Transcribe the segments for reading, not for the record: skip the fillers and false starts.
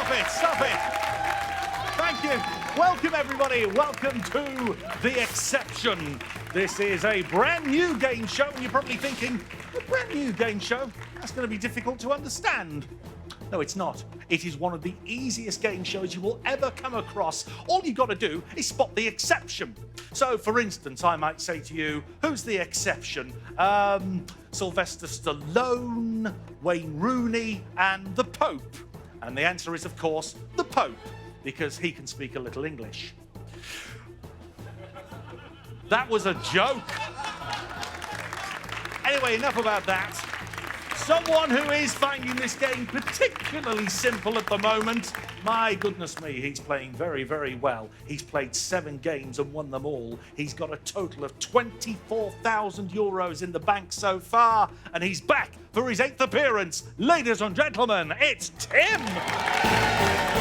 Stop it, stop it. Thank you. Welcome, everybody. Welcome to The Exception. This is a brand new game show, and you're probably thinking, a brand new game show? That's going to be difficult to understand. No, it's not. It is one of the easiest game shows you will ever come across. All you've got to do is spot the exception. So, for instance, I might say to you, who's the exception? Sylvester Stallone, Wayne Rooney, and the Pope. And the answer is, of course, the Pope, because he can speak a little English. That was a joke. Anyway, enough about that. Someone who is finding this game particularly simple at the moment. My goodness me, he's playing very, very well. He's played 7 games and won them all. He's got a total of 24,000 euros in the bank so far, and he's back for his 8th appearance. Ladies and gentlemen, it's Tim.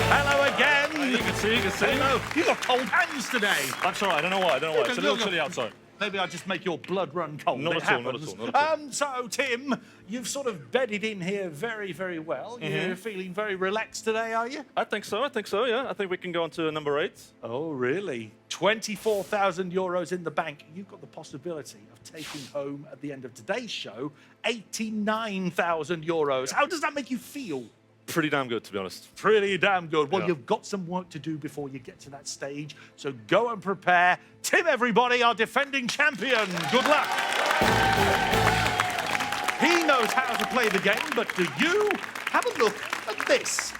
Hello again. You can see, Hello. You got cold hands today. I'm sorry, I don't know why. It's a little chilly outside. Maybe I'll just make your blood run cold. Not at all. So, Tim, you've sort of bedded in here very, very well. You're feeling very relaxed today, are you? I think so, yeah. I think we can go on to number 8. Oh, really? 24,000 euros in the bank. You've got the possibility of taking home, at the end of today's show, 89,000 euros. How does that make you feel? Pretty damn good, to be honest. Pretty damn good. Well, Yeah. You've got some work to do before you get to that stage, so go and prepare. Tim, everybody, our defending champion. Good luck. He knows how to play the game, but do you? Have a look at this.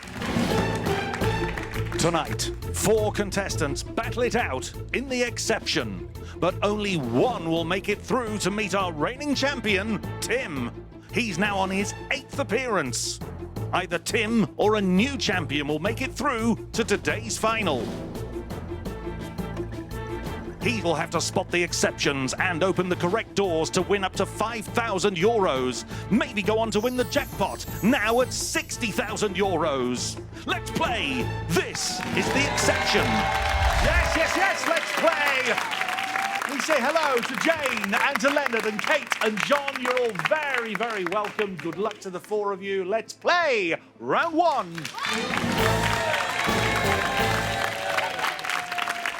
Tonight, 4 contestants battle it out in The Exception, but only one will make it through to meet our reigning champion, Tim. He's now on his 8th appearance. Either Tim or a new champion will make it through to today's final. He will have to spot the exceptions and open the correct doors to win up to 5,000 euros. Maybe go on to win the jackpot, now at 60,000 euros. Let's play. This is The Exception. Yes, let's play. We say hello to Jane and to Leonard and Kate and John. You're all very, very welcome. Good luck to the 4 of you. Let's play round 1.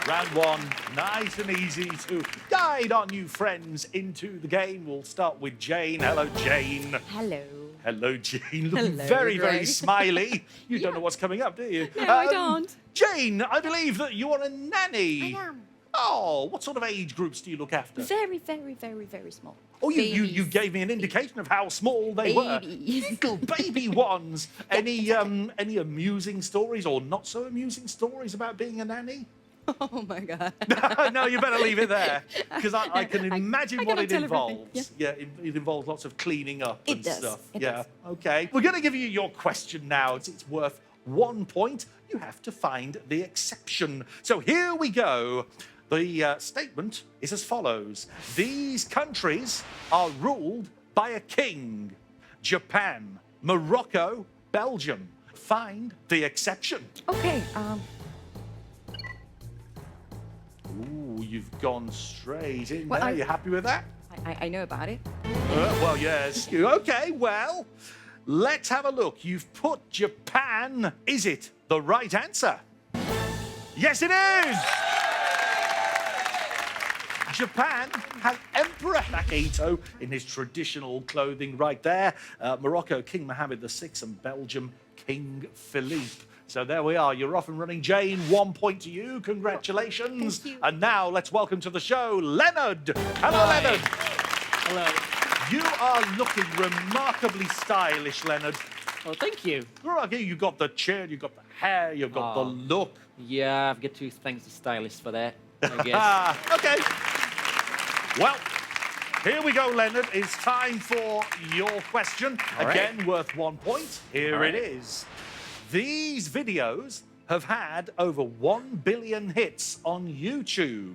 Round 1, nice and easy to guide our new friends into the game. We'll start with Jane. Hello, Jane. Hello. Hello, Jane. Looking Hello, very, very Greg. smiley. You don't know what's coming up, do you? No, I don't. Jane, I believe that you are a nanny. I am. Oh, what sort of age groups do you look after? Very, very, very, very small. Oh, you gave me an indication of how small they were. Little baby ones. Any amusing stories or not so amusing stories about being a nanny? Oh my God. No, you better leave it there, because I can imagine what it involves. Yeah. It involves lots of cleaning up It and does. stuff. It Yeah, does. okay. We're going to give you your question now. It's worth 1 point. You have to find the exception. So here we go. The statement is as follows. These countries are ruled by a king. Japan, Morocco, Belgium. Find the exception. Okay. Ooh, you've gone straight in Well, there. You happy with that? I know about it. Well, yes. Okay, well, let's have a look. You've put Japan. Is it the right answer? Yes, it is! Japan has Emperor Akihito in his traditional clothing right there. Morocco, King Mohammed VI, and Belgium, King Philippe. So there we are. You're off and running, Jane. 1 point to you. Congratulations. Thank you. And now let's welcome to the show, Leonard. Hello, Hi. Leonard. Hello. You are looking remarkably stylish, Leonard. Oh, thank you. You've got the chin, you've got the hair, you've got the look. Yeah, I've got 2 things to stylist for that, I guess. Okay. Well, here we go, Leonard. It's time for your question. All right. Again, worth 1 point. Here All it right. is. These videos have had over 1 billion hits on YouTube.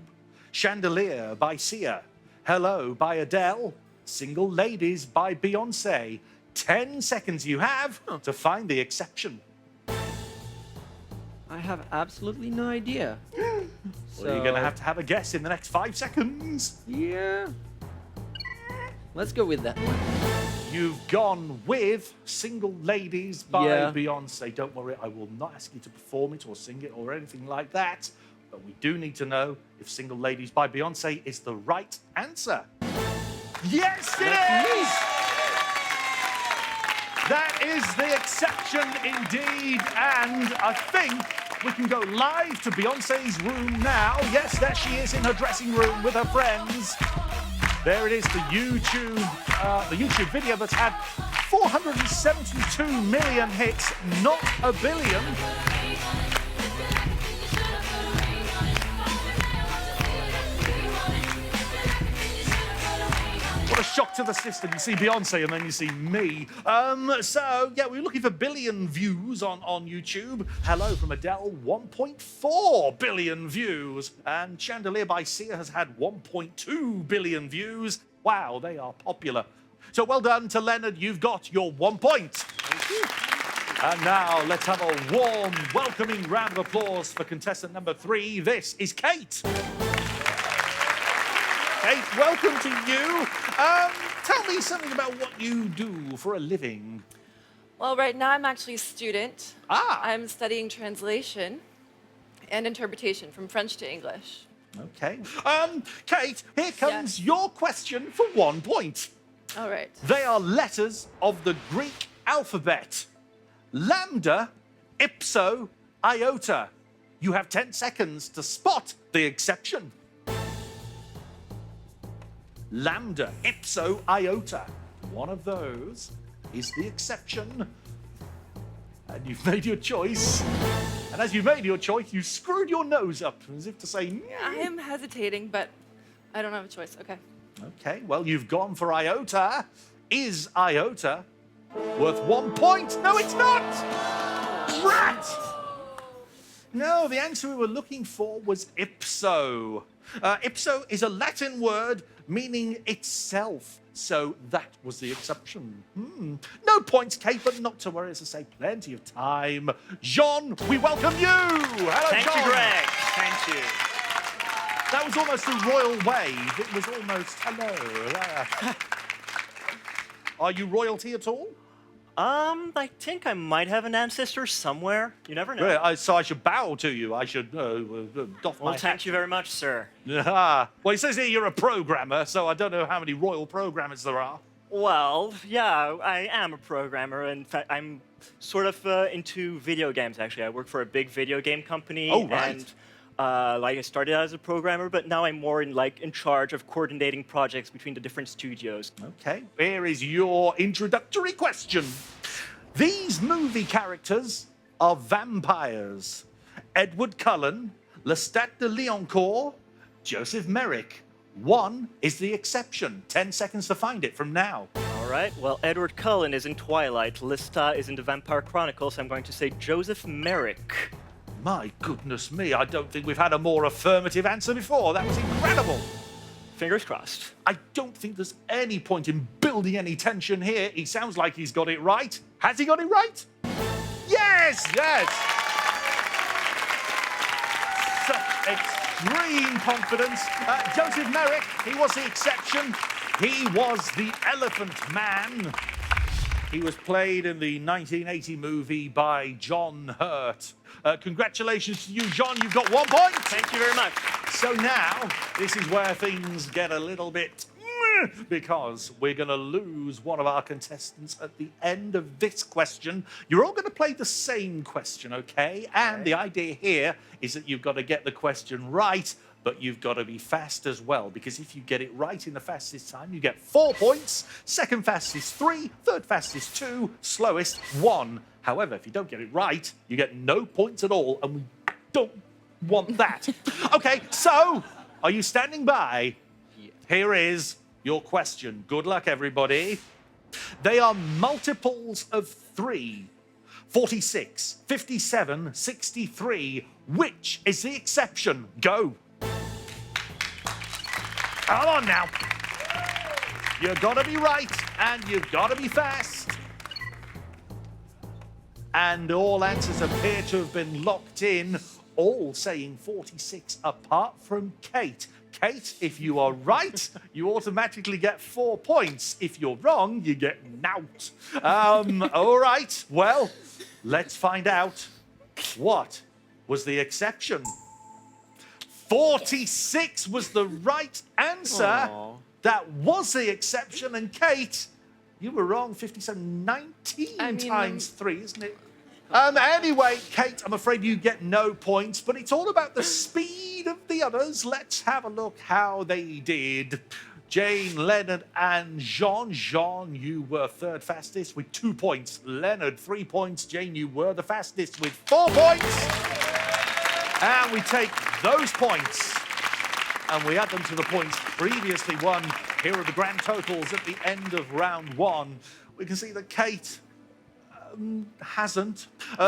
Chandelier by Sia. Hello by Adele. Single Ladies by Beyonce. 10 seconds you have to find the exception. I have absolutely no idea. Well, you're going to have a guess in the next 5 seconds. Yeah. Let's go with that one. You've gone with Single Ladies by Yeah. Beyonce. Don't worry, I will not ask you to perform it or sing it or anything like that. But we do need to know if Single Ladies by Beyonce is the right answer. Yes, it is! That is the exception indeed. And I think we can go live to Beyonce's room now. Yes, there she is in her dressing room with her friends. There it is, the YouTube video that's had 472 million hits, not a billion. What a shock to the system. You see Beyonce and then you see me. So, yeah, we're looking for billion views on YouTube. Hello from Adele, 1.4 billion views. And Chandelier by Sia has had 1.2 billion views. Wow, they are popular. So well done to Leonard. You've got your 1 point. Thank you. And now let's have a warm, welcoming round of applause for contestant number 3. This is Kate. Kate, welcome to you. Tell me something about what you do for a living. Well, right now I'm actually a student. Ah. I'm studying translation and interpretation from French to English. Okay. Kate, here comes your question for 1 point. All right. They are letters of the Greek alphabet. Lambda, ipso, iota. You have 10 seconds to spot the exception. Lambda, ipso, iota. One of those is the exception. And you've made your choice. And as you made your choice, you screwed your nose up as if to say, I am hesitating, but I don't have a choice. Okay. okay, well, you've gone for iota. Is iota worth 1 point? No, it's not! Rat! No, the answer we were looking for was ipso. Ipso is a Latin word meaning itself. So that was the exception. No points, Kate, but not to worry, as I say, plenty of time. Jean, we welcome you! Hello, Thank Jean. you, Greg. Thank you. That was almost a royal wave. It was almost, hello. Are you royalty at all? I think I might have an ancestor somewhere. You never know. Really? So I should bow to you. I should doff Well, my thank you very much, sir. Ah. Well, it says here you're a programmer, so I don't know how many royal programmers there are. Well, yeah, I am a programmer. In fact, I'm sort of into video games, actually. I work for a big video game company. Oh, right. And I started out as a programmer, but now I'm more in charge of coordinating projects between the different studios. Okay, here is your introductory question. These movie characters are vampires. Edward Cullen, Lestat de Lioncourt, Joseph Merrick. One is the exception. 10 seconds to find it from now. All right, well, Edward Cullen is in Twilight. Lestat is in the Vampire Chronicles. I'm going to say Joseph Merrick. My goodness me, I don't think we've had a more affirmative answer before. That was incredible. Fingers crossed. I don't think there's any point in building any tension here. He sounds like he's got it right. Has he got it right? Yes, yes. Such extreme confidence. Joseph Merrick, he was the exception. He was the Elephant Man. He was played in the 1980 movie by John Hurt. Congratulations to you, John. You've got 1 point. Thank you very much. So now, this is where things get a little bit... because we're going to lose one of our contestants at the end of this question. You're all going to play the same question, okay? And the idea here is that you've got to get the question right, but you've got to be fast as well, because if you get it right in the fastest time, you get 4 points. Second fastest, 3. Third fastest, 2. Slowest, 1. However, if you don't get it right, you get no points at all, and we don't want that. Okay, so are you standing by? Yeah. Here is your question. Good luck, everybody. They are multiples of 3. 46, 57, 63. Which is the exception? Go. Come on now. You've got to be right, and you've got to be fast. And all answers appear to have been locked in, all saying 46 apart from Kate. Kate, if you are right, you automatically get 4 points. If you're wrong, you get nout. All right, well, let's find out what was the exception. 46 was the right answer. Aw. That was the exception. And Kate, you were wrong. 57, 19 I mean, times 3, isn't it? Anyway, Kate, I'm afraid you get no points, but it's all about the speed of the others. Let's have a look how they did. Jane, Leonard, and Jean. Jean, you were third fastest with 2 points. Leonard, 3 points. Jane, you were the fastest with 4 points. And we take those points and we add them to the points previously won. Here are the grand totals at the end of round 1. We can see that Kate hasn't.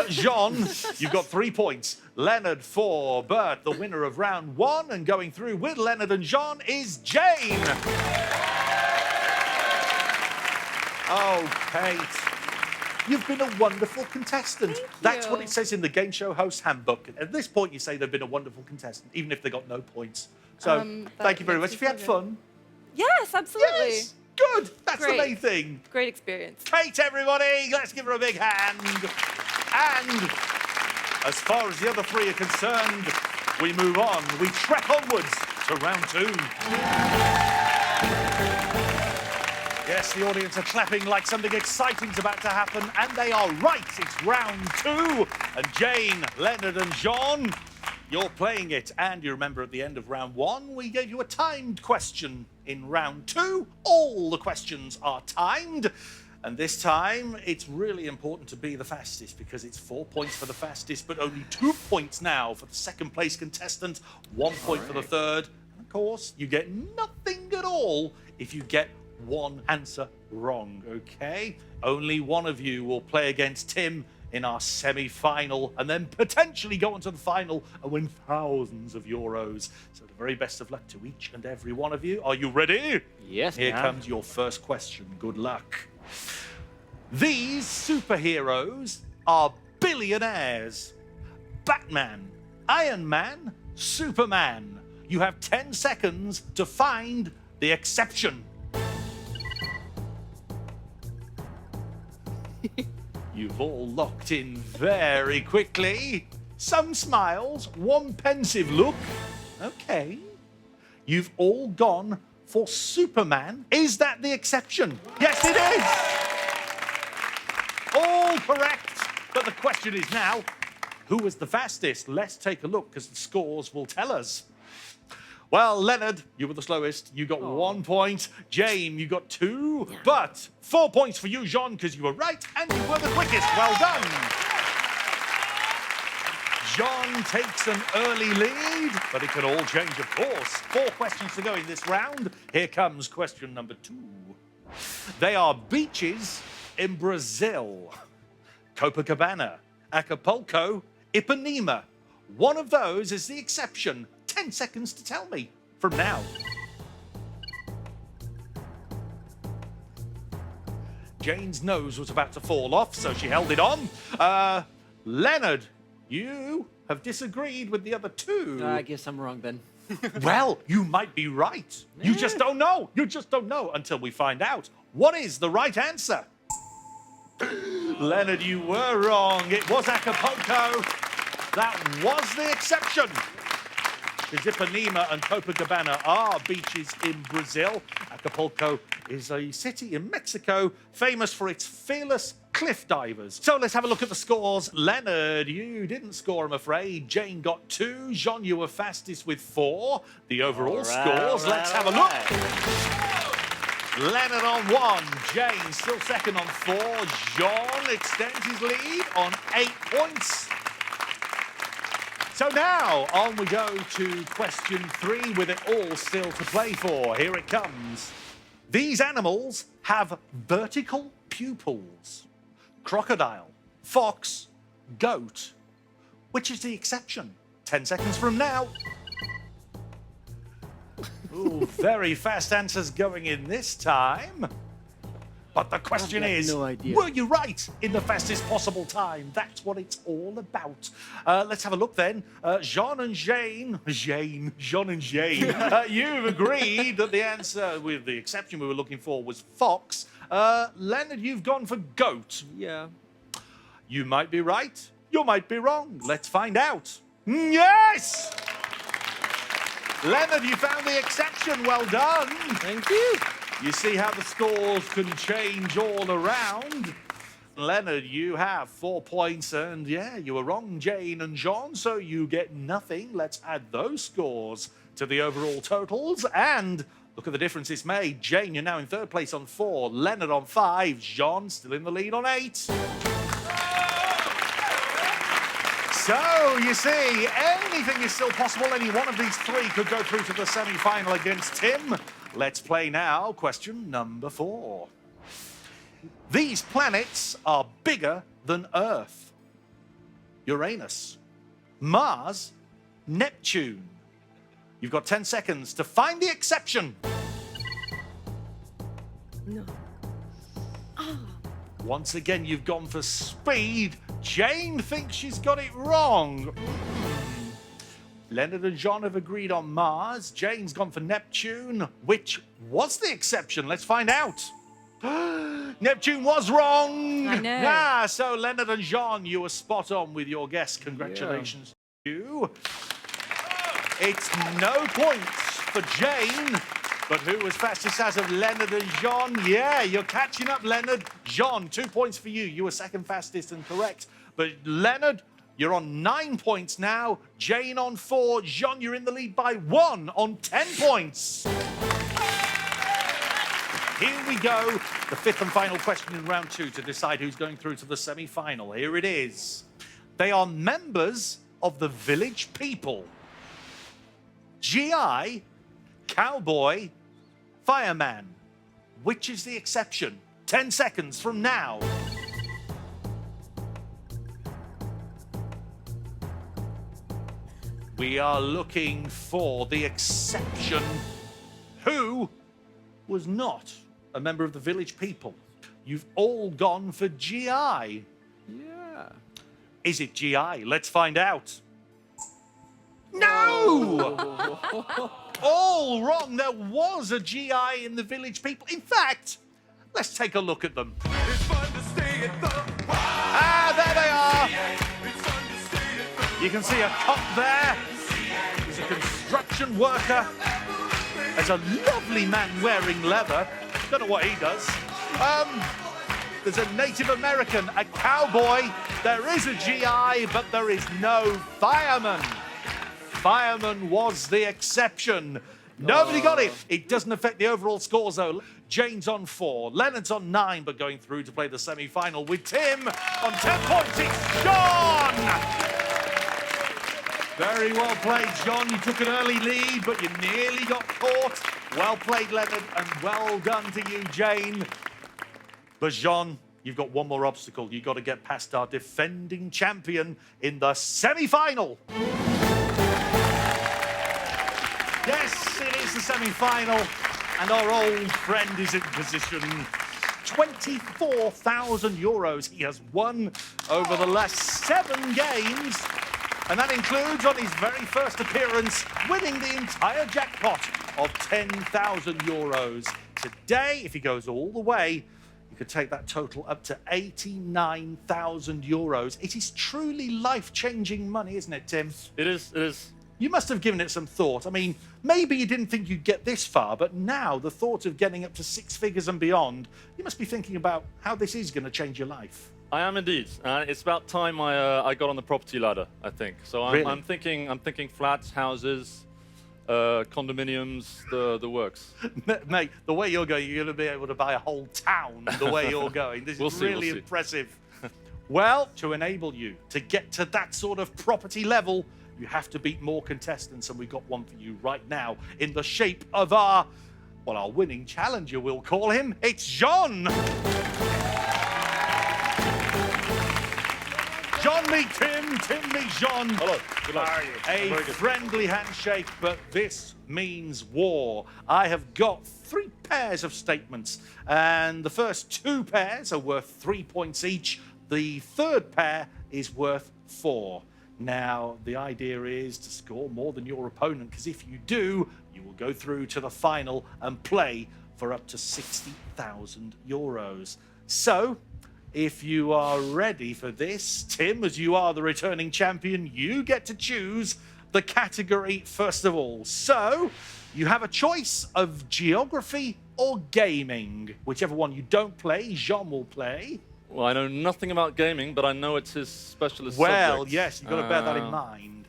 Jean, you've got 3 points. Leonard, 4. Bert, the winner of round 1. And going through with Leonard and Jean is Jane. Oh, Kate, you've been a wonderful contestant. Thank That's what you. it says in the Game Show Host Handbook. At this point, you say they've been a wonderful contestant, even if they got no points. So, thank you very much. that's If you had a fun. Yes, absolutely. Yes, good. That's the Great. main thing. Great experience. Kate, everybody, let's give her a big hand. And as far as the other 3 are concerned, we move on. We trek onwards to round 2. Yes, the audience are clapping like something exciting's about to happen, and they are right. It's round 2. And Jane, Leonard, and Jean, you're playing it. And you remember at the end of round 1, we gave you a timed question. In round 2, all the questions are timed. And this time, it's really important to be the fastest because it's 4 points for the fastest, but only 2 points now for the second place contestant, 1 point for the third. And of course, you get nothing at all if you get one answer wrong, okay? Only one of you will play against Tim in our semi-final and then potentially go on to the final and win thousands of euros. So the very best of luck to each and every one of you. Are you ready? Yes, Here ma'am. comes your first question. Good luck. These superheroes are billionaires. Batman, Iron Man, Superman. You have 10 seconds to find the exception. You've all locked in very quickly. Some smiles, one pensive look. Okay. You've all gone for Superman. Is that the exception? Yes, it is. All correct. But the question is now, who was the fastest? Let's take a look because the scores will tell us. Well, Leonard, you were the slowest. You got 1 point. Jane, you got 2. Yeah. But 4 points for you, Jean, because you were right and you were the quickest. Well done. Jean takes an early lead, but it can all change, of course. 4 questions to go in this round. Here comes question number 2. They are beaches in Brazil. Copacabana, Acapulco, Ipanema. One of those is the exception. 10 seconds to tell me from now. Jane's nose was about to fall off, so she held it on. Leonard, you have disagreed with the other 2. I guess I'm wrong then. Well, you might be right. You just don't know. You just don't know until we find out. What is the right answer? Leonard, you were wrong. It was Acapulco. That was the exception. Because Ipanema and Copacabana are beaches in Brazil. Acapulco is a city in Mexico famous for its fearless cliff divers. So let's have a look at the scores. Leonard, you didn't score, I'm afraid. Jane got 2. Jean, you were fastest with 4. The overall scores, let's have a look. Leonard on 1. Jane still second on 4. Jean extends his lead on 8 points. So now, on we go to question 3 with it all still to play for. Here it comes. These animals have vertical pupils. Crocodile, fox, goat. Which is the exception? 10 seconds from now. Ooh, very fast answers going in this time. But the question I've got is, no idea. were you right in the fastest possible time? That's what it's all about. Let's have a look then. Jean and Jane, you've agreed that the answer, with the exception we were looking for, was fox. Leonard, you've gone for goat. Yeah. You might be right, you might be wrong. Let's find out. Yes! Leonard, you found the exception. Well done. Thank you. You see how the scores can change all around. Leonard, you have 4 points, and yeah, you were wrong, Jane and John, so you get nothing. Let's add those scores to the overall totals, and look at the difference it's made. Jane, you're now in 3rd place on 4, Leonard on 5, John still in the lead on 8. So, you see, anything is still possible. Any one of these 3 could go through to the semi-final against Tim. Let's play now. Question number 4. These planets are bigger than Earth. Uranus, Mars, Neptune. You've got 10 seconds to find the exception. No. Once again, you've gone for speed. Jane thinks she's got it wrong. Leonard and John have agreed on Mars. Jane's gone for Neptune. Which was the exception? Let's find out. Neptune was wrong. I know. Ah, so Leonard and John, you were spot on with your guess. Congratulations to you. It's no points for Jane. But who was fastest as of Leonard and John? Yeah, you're catching up, Leonard. John, 2 points for you. You were 2nd fastest and correct. But Leonard, you're on 9 points now. Jane on 4. John, you're in the lead by 1 on 10 points. Here we go. The 5th and final question in round 2 to decide who's going through to the semi-final. Here it is. They are members of the village people. GI, cowboy, fireman. Which is the exception? 10 seconds from now. We are looking for the exception. Who was not a member of the village people? You've all gone for GI. Yeah. Is it GI? Let's find out. No! All wrong. There was a GI in the village people. In fact, let's take a look at them. Ah, there they are. You can see a cop there. He's a construction worker. There's a lovely man wearing leather. Don't know what he does. There's a Native American, a cowboy. There is a GI, but there is no fireman. Fireman was the exception. Nobody got it. It doesn't affect the overall scores, though. Jane's on 4, Leonard's on 9, but going through to play the semi-final with Tim on 10 points. It's John! Very well played, John. You took an early lead, but you nearly got caught. Well played, Leonard, and well done to you, Jane. But John, you've got one more obstacle. You've got to get past our defending champion in the semi-final. Yes, it is the semi-final, and our old friend is in position. 24,000 euros he has won over the last 7 games. And that includes, on his very first appearance, winning the entire jackpot of 10,000 euros. Today, if he goes all the way, you could take that total up to 89,000 euros. It is truly life-changing money, isn't it, Tim? It is. It is. You must have given it some thought. I mean, maybe you didn't think you'd get this far, but now the thought of getting up to 6 figures and beyond, you must be thinking about how this is going to change your life. I am indeed. It's about time I got on the property ladder, I think. So Really? I'm thinking flats, houses, condominiums, the works. Mate, the way you're going, you're going to be able to buy a whole town the way you're going. This is really we'll see. impressive. Well, to enable you to get to that sort of property level, you have to beat more contestants, and we've got one for you right now in the shape of our winning challenger, we'll call him. It's John! John, Jean meet Tim, Tim meet Jean. Hello. Good luck. A friendly handshake, but this means war. I have got 3 pairs of statements, and the first 2 pairs are worth 3 points each. The third pair is worth 4. Now, the idea is to score more than your opponent, because if you do, you will go through to the final and play for up to 60,000 euros. So, if you are ready for this, Tim, as you are the returning champion, you get to choose the category first of all. So, you have a choice of geography or gaming. Whichever one you don't play, Jean will play. Well, I know nothing about gaming, but I know it's his specialist Well, subject. yes, you've got to bear that in mind.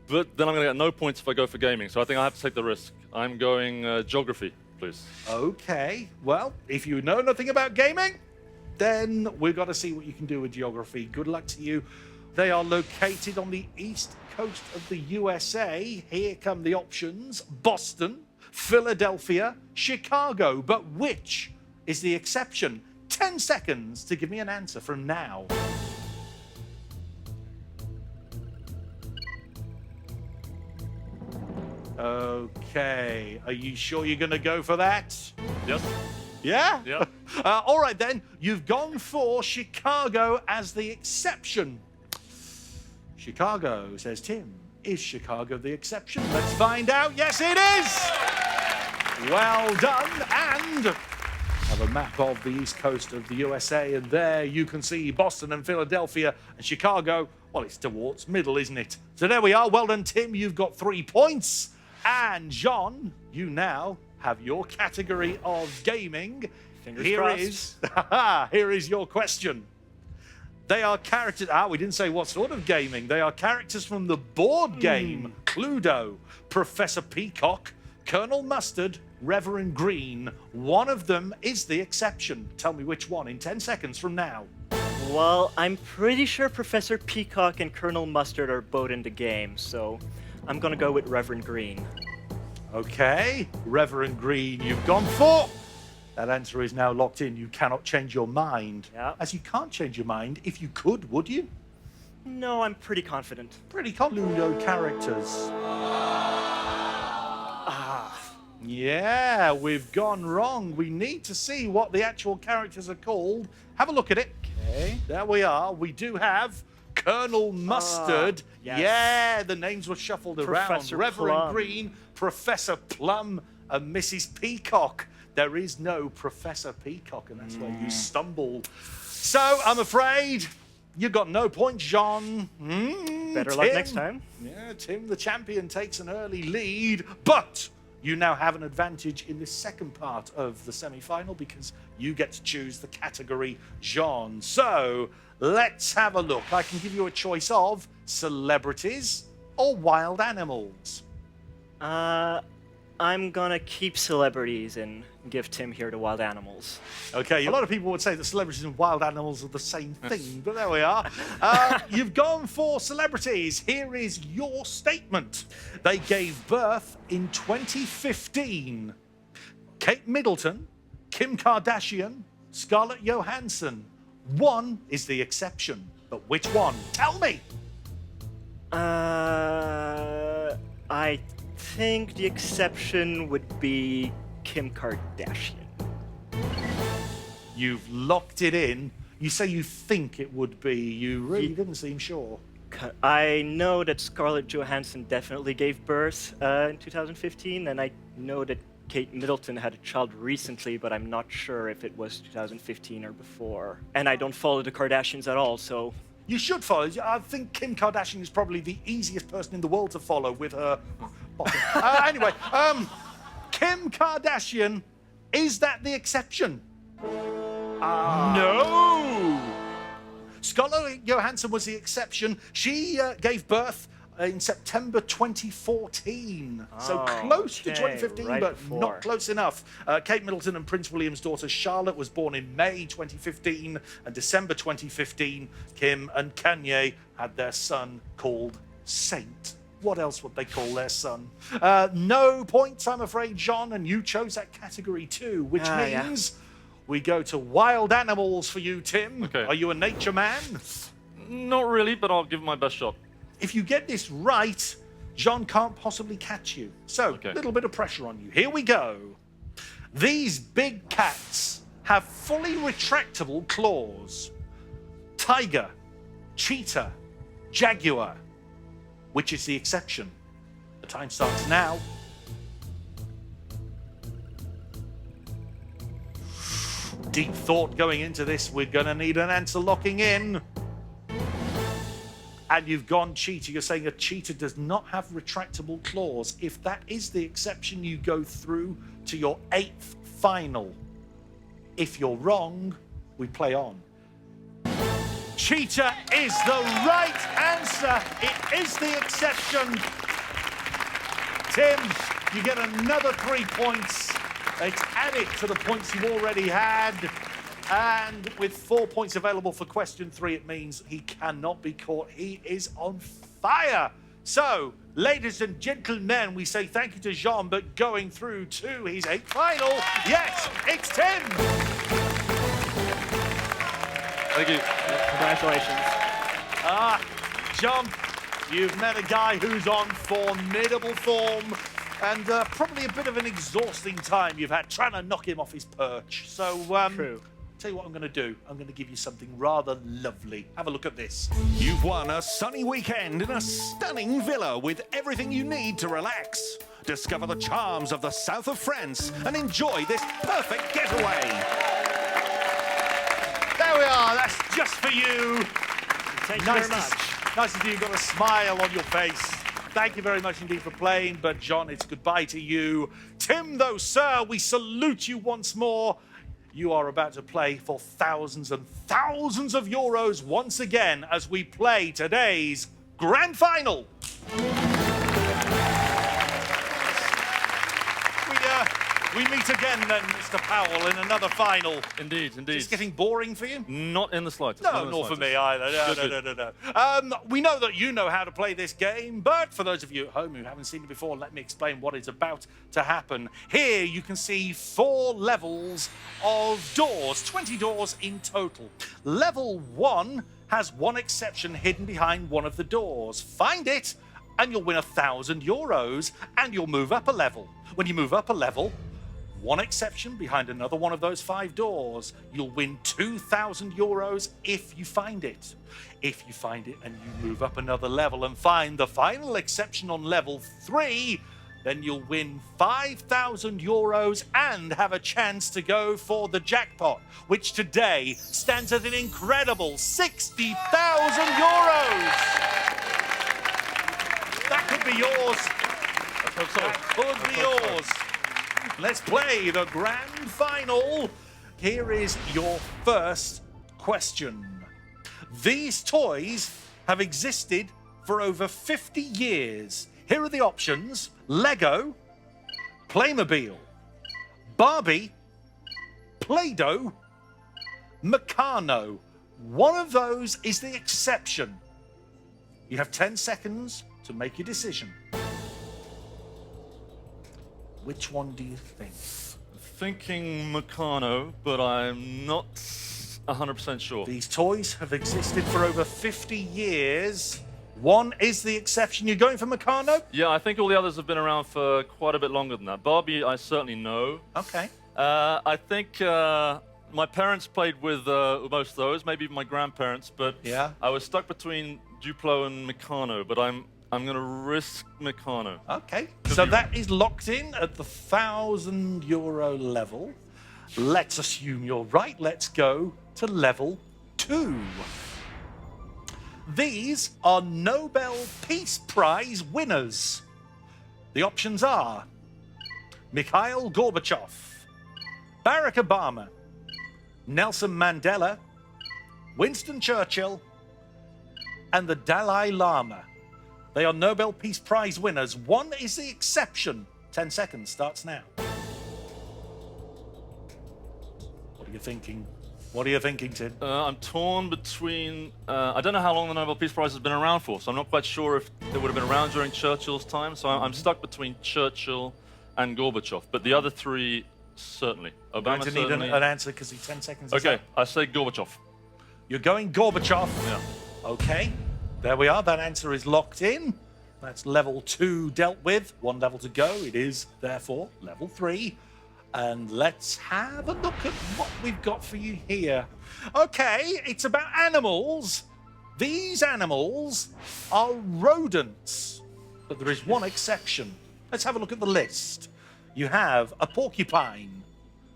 But then I'm going to get no points if I go for gaming, so I think I have to take the risk. I'm going geography, please. Okay, well, if you know nothing about gaming, then we've got to see what you can do with geography. Good luck to you. They are located on the east coast of the USA. Here come the options: Boston, Philadelphia, Chicago. But which is the exception? 10 seconds to give me an answer from now. Okay, are you sure you're going to go for that? Yes? Yeah? Yeah. All right, then. You've gone for Chicago as the exception. Chicago, says Tim. Is Chicago the exception? Let's find out. Yes, it is! Well done. And I have a map of the east coast of the USA, and there you can see Boston and Philadelphia and Chicago. Well, it's towards middle, isn't it? So there we are. Well done, Tim. You've got 3 points. And Jean, you now have your category of gaming. Fingers crossed. Here is your question. They are characters. We didn't say what sort of gaming. They are characters from the board game Cluedo. Professor Peacock, Colonel Mustard, Reverend Green. One of them is the exception. Tell me which one in 10 seconds from now. Well, I'm pretty sure Professor Peacock and Colonel Mustard are both in the game, so I'm gonna go with Reverend Green. Okay, Reverend Green, you've gone for. That answer is now locked in. You cannot change your mind. Yeah. As you can't change your mind. If you could, would you? No, I'm pretty confident. Pretty Cluedo characters. Yeah, we've gone wrong. We need to see what the actual characters are called. Have a look at it. Okay. There we are. We do have Colonel Mustard. Yes. Yeah, the names were shuffled Professor around. Reverend Plum. Green, Professor Plum, and Mrs. Peacock. There is no Professor Peacock, and that's where you stumbled. So, I'm afraid you got no points, Jean. Better luck next time. Yeah, Tim, the champion, takes an early lead, but you now have an advantage in the second part of the semi-final because you get to choose the category Jean. So, let's have a look. I can give you a choice of celebrities or wild animals. I'm gonna keep celebrities and give Tim here to wild animals. Okay, a lot of people would say that celebrities and wild animals are the same thing, but there we are. You've gone for celebrities. Here is your statement. They gave birth in 2015. Kate Middleton, Kim Kardashian, Scarlett Johansson. One is the exception, but which one? Tell me. I think the exception would be Kim Kardashian. You've locked it in. You say you think it would be. You really didn't seem sure. I know that Scarlett Johansson definitely gave birth in 2015, and I know that Kate Middleton had a child recently, but I'm not sure if it was 2015 or before. And I don't follow the Kardashians at all, so... You should follow. I think Kim Kardashian is probably the easiest person in the world to follow with her bottom. Anyway, Kim Kardashian, is that the exception? No! Scarlett Johansson was the exception. She gave birth in September 2014. So close to 2015, right but before. not close enough. Kate Middleton and Prince William's daughter Charlotte was born in May 2015, and December 2015, Kim and Kanye had their son called Saint. What else would they call their son? No points, I'm afraid, John, and you chose that category too, which means we go to wild animals for you, Tim. Okay. Are you a nature man? Not really, but I'll give it my best shot. If you get this right, John can't possibly catch you. So, Okay. a little bit of pressure on you. Here we go. These big cats have fully retractable claws. Tiger, cheetah, jaguar. Which is the exception? The time starts now. Deep thought going into this. We're going to need an answer locking in. And you've gone cheetah. You're saying a cheetah does not have retractable claws. If that is the exception, you go through to your 8th final. If you're wrong, we play on. Cheetah is the right answer. It is the exception. Tim, you get another 3 points. It's added to the points you already had. And with 4 points available for question 3, it means he cannot be caught. He is on fire. So, ladies and gentlemen, we say thank you to Jean, but going through to his 8th final, yes, it's Tim. Thank you. Congratulations. John, you've met a guy who's on formidable form and probably a bit of an exhausting time you've had trying to knock him off his perch. So, True. tell you what I'm going to do. I'm going to give you something rather lovely. Have a look at this. You've won a sunny weekend in a stunning villa with everything you need to relax. Discover the charms of the south of France and enjoy this perfect getaway. There we are. That's just for you. Thank you Nice very to, much. nice to see you've got a smile on your face. Thank you very much indeed for playing. But, John, it's goodbye to you. Tim, though, sir, we salute you once more. You are about to play for thousands and thousands of euros once again as we play today's grand final. We meet again then, Mr. Powell, in another final. Indeed, indeed. Is this getting boring for you? Not in the slightest. No, not in the nor for slightest. me either. No, Good, no. We know that you know how to play this game, but for those of you at home who haven't seen it before, let me explain what is about to happen. Here you can see 4 levels of doors, 20 doors in total. Level 1 has 1 exception hidden behind one of the doors. Find it, and you'll win 1,000 euros, and you'll move up a level. When you move up a level, 1 exception behind another one of those 5 doors. You'll win 2,000 euros if you find it. If you find it and you move up another level and find the final exception on level 3, then you'll win 5,000 euros and have a chance to go for the jackpot, which today stands at an incredible 60,000 euros. That could be yours. That could be yours. Let's play the grand final. Here is your first question. These toys have existed for over 50 years. Here are the options: Lego, Playmobil, Barbie, Play-Doh, Meccano. One of those is the exception. You have 10 seconds to make your decision. Which one do you think? Thinking Meccano, but I'm not 100% sure. These toys have existed for over 50 years. One is the exception. You're going for Meccano? Yeah, I think all the others have been around for quite a bit longer than that. Barbie, I certainly know. Okay. I think my parents played with most of those, maybe even my grandparents, but Yeah. I was stuck between Duplo and Meccano, but I'm going to risk Meccano. Okay. So that is locked in at the 1,000 euro level. Let's assume you're right. Let's go to level 2. These are Nobel Peace Prize winners. The options are Mikhail Gorbachev, Barack Obama, Nelson Mandela, Winston Churchill, and the Dalai Lama. They are Nobel Peace Prize winners. One is the exception. 10 seconds starts now. What are you thinking? What are you thinking, Tim? I'm torn between... I don't know how long the Nobel Peace Prize has been around for, so I'm not quite sure if it would have been around during Churchill's time, so I'm stuck between Churchill and Gorbachev. But the other three Certainly. I'm going Obama to need an certainly. answer because he's 10 seconds. is Okay, up. I say Gorbachev. You're going Gorbachev. Yeah. Okay, there we are. That answer is locked in. That's level 2 dealt with. 1 level to go. It is, therefore, level 3. And let's have a look at what we've got for you here. Okay, it's about animals. These animals are rodents, but there is one exception. Let's have a look at the list. You have a porcupine,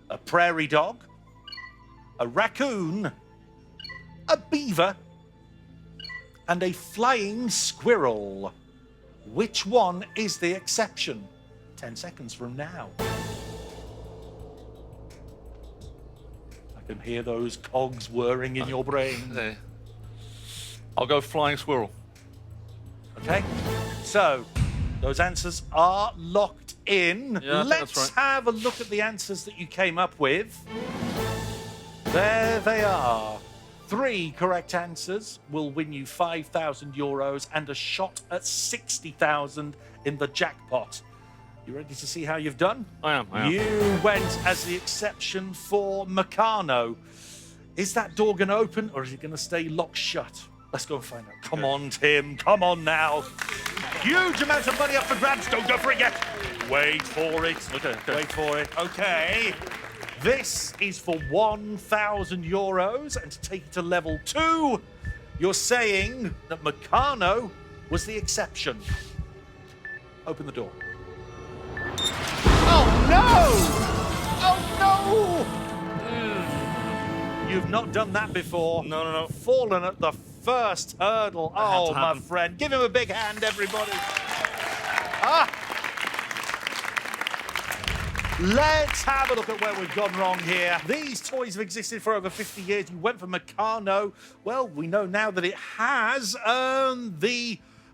a prairie dog, a raccoon, a beaver, and a flying squirrel. Which one is the exception? 10 seconds from now. I can hear those cogs whirring in your brain. Hey. I'll go flying squirrel. Okay, so those answers are locked in. Yeah, I think Let's that's right. have a look at the answers that you came up with. There they are. 3 correct answers will win you €5,000 and a shot at 60,000 in the jackpot. You ready to see how you've done? I am. You went as the exception for Meccano. Is that door going to open or is it going to stay locked shut? Let's go and find out. Come on, Tim. Come on now. Huge amount of money up for grabs. Don't go for it yet. Wait for it. Okay. Wait for it. Okay. This is for €1,000. And to take it to level 2, you're saying that Meccano was the exception. Open the door. Oh, no! Oh, no! You've not done that before. No. Fallen at the first hurdle. had Oh, to my happen. friend. Give him a big hand, everybody. Ah! Let's have a look at where we've gone wrong here. These toys have existed for over 50 years. You went for Meccano. Well, we know now that it has.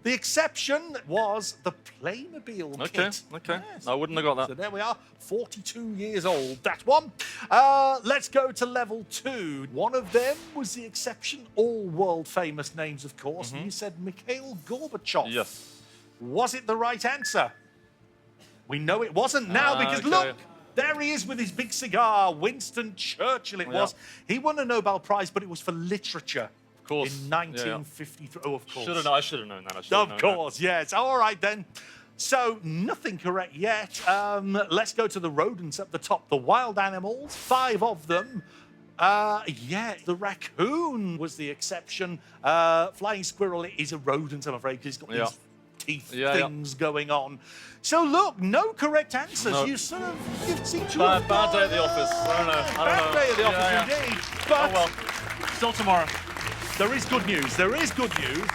The exception was the Playmobil kit. Okay. Yes. I wouldn't have got that. So there we are, 42 years old, that one. Let's go to level 2. One of them was the exception, all world famous names, of course. And you said Mikhail Gorbachev. Yes. Was it the right answer? We know it wasn't now because okay. look, there he is with his big cigar. Winston Churchill it was. He won a Nobel Prize, but it was for literature. Of course. In 1953. Oh, of course. I should have known that. Of course, yes. All right, then. So, nothing correct yet. Let's go to the rodents at the top. The wild animals, 5 of them. The raccoon was the exception. Flying squirrel is a rodent, I'm afraid, because he's got these teeth things going on. So, look, no correct answers. No. You've seen two Bad day at the office. I don't know. Bad day at the office, indeed. But Oh well. Still tomorrow. there is good news. There is good news.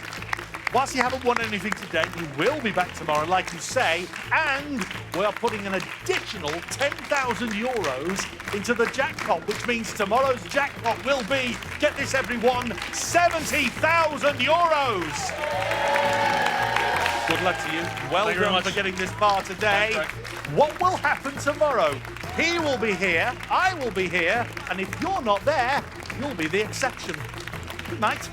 Whilst you haven't won anything today, you will be back tomorrow, like you say, and we are putting an additional €10,000 into the jackpot, which means tomorrow's jackpot will be, get this everyone, €70,000. Good luck to you. Well Thank you very done much. for getting this far today. Thanks. What will happen tomorrow? He will be here, I will be here, and if you're not there, you'll be the exception. Good night.